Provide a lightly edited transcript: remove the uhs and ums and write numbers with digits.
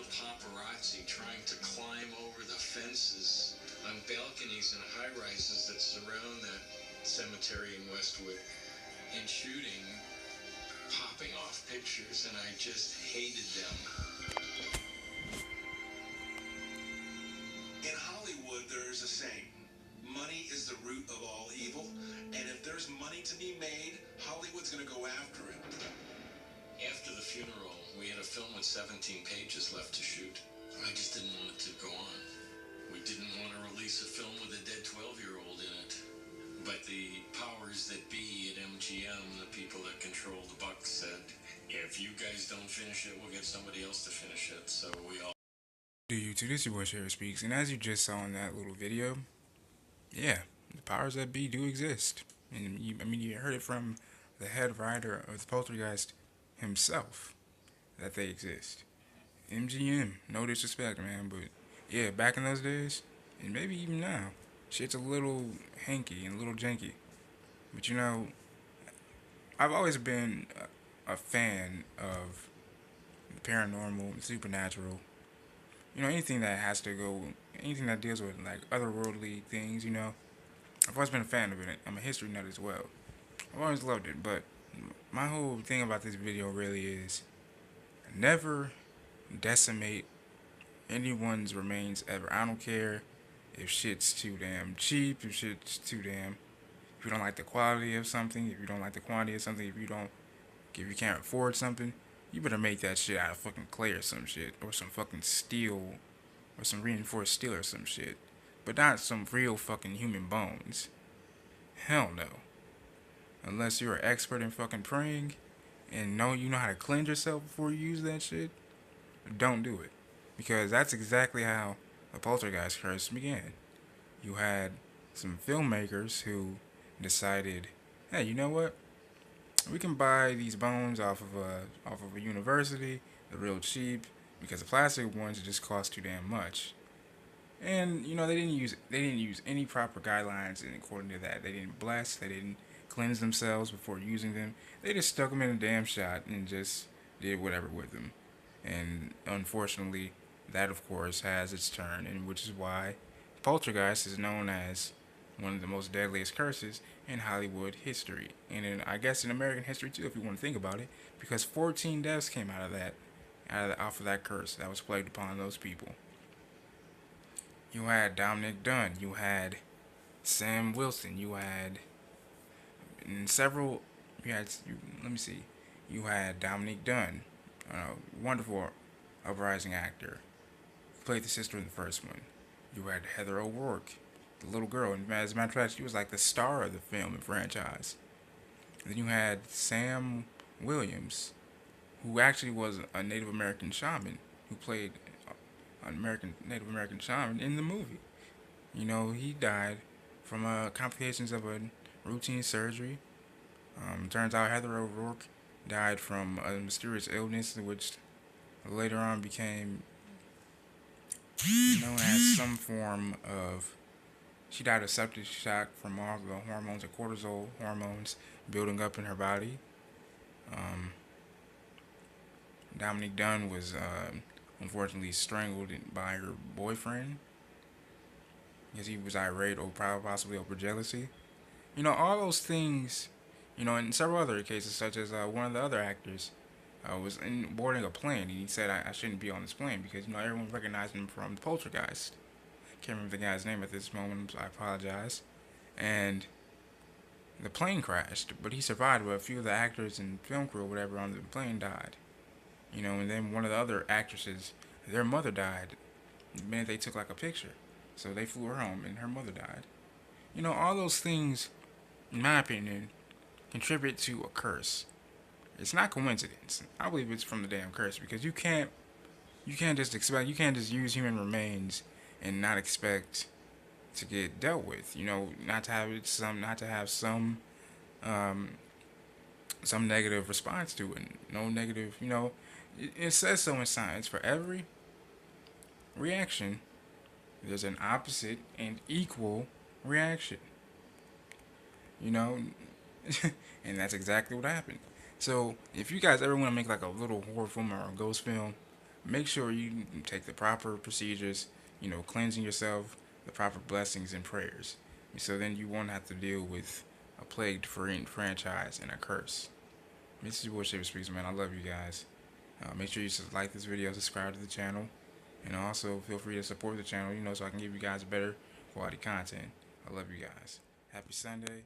the paparazzi trying to climb over the fences on balconies and high-rises that surround that cemetery in Westwood and shooting, popping off pictures, and I just hated them. In Hollywood, there's a saying, money is the root of all evil, and if there's money to be made, Hollywood's going to go after it. After the funeral, we had a film with 17 pages left to shoot. I just didn't want it to go on. We didn't want to release a film with a dead 12-year-old in it. But the powers that be at MGM, the people that control the buck, said, if you guys don't finish it, we'll get somebody else to finish it. So we all... Do you too? This is your boy Sherry Speaks, and as you just saw in that little video, yeah, the powers that be do exist. And you heard it from the head writer of the Poltergeist himself that they exist. MGM, no disrespect, man, but yeah, back in those days, and maybe even now, shit's a little hanky and a little janky. But I've always been a fan of the paranormal, supernatural, anything that has to go, anything that deals with like otherworldly things, I've always been a fan of it. I'm a history nut as well. I've always loved it, but my whole thing about this video really is never decimate anyone's remains ever. I don't care if shit's too damn cheap, if you don't like the quality of something, if you don't like the quantity of something, if you can't afford something, you better make that shit out of fucking clay or some shit, or some fucking steel, or some reinforced steel or some shit, but not some real fucking human bones. Hell no. Unless you're an expert in fucking praying and you know how to cleanse yourself before you use that shit, don't do it. Because that's exactly how the Poltergeist curse began. You had some filmmakers who decided, hey, you know what? We can buy these bones off of a university. They're real cheap because the plastic ones just cost too damn much. And they didn't use any proper guidelines, and according to that, they didn't bless, they didn't cleanse themselves before using them. They just stuck them in a damn shot and just did whatever with them. And unfortunately, that of course has its turn, and which is why Poltergeist is known as one of the most deadliest curses in Hollywood history, and I guess in American history too, if you want to think about it, because 14 deaths came out of that, off of that curse that was plagued upon those people. You had Dominic Dunn, you had Sam Wilson, you had several. Let me see. You had Dominic Dunn, a wonderful uprising actor, who played the sister in the first one. You had Heather O'Rourke, the little girl, and as a matter of fact, she was like the star of the film and franchise. And then you had Sam Williams, who actually was a Native American shaman who played an Native American shaman in the movie. He died from complications of a routine surgery. Turns out Heather O'Rourke died from a mysterious illness, which later on became known as some form of. She died of septic shock from all the hormones, the cortisol hormones building up in her body. Um, Dominique Dunn was unfortunately strangled by her boyfriend because he was irate or probably possibly over jealousy. All those things. And several other cases, such as one of the other actors was boarding a plane, and he said, I shouldn't be on this plane because everyone recognized him from the Poltergeist. Can't remember the guy's name at this moment, so I apologize. And the plane crashed, but he survived, but a few of the actors and film crew or whatever on the plane died. And then one of the other actresses, their mother died the minute they took like a picture. So they flew her home and her mother died. All those things, in my opinion, contribute to a curse. It's not coincidence. I believe it's from the damn curse because you can't just use human remains and not expect to get dealt with. Not to have not to have um, some negative response to it. No negative. It says so in science. For every reaction, there's an opposite and equal reaction. You know, and that's exactly what happened. So if you guys ever want to make like a little horror film or a ghost film, make sure you take the proper procedures, cleansing yourself, the proper blessings and prayers. So then you won't have to deal with a plagued franchise and a curse. This is your boy Shaver Speaks, man. I love you guys. Make sure you like this video, subscribe to the channel, and also feel free to support the channel, so I can give you guys better quality content. I love you guys. Happy Sunday.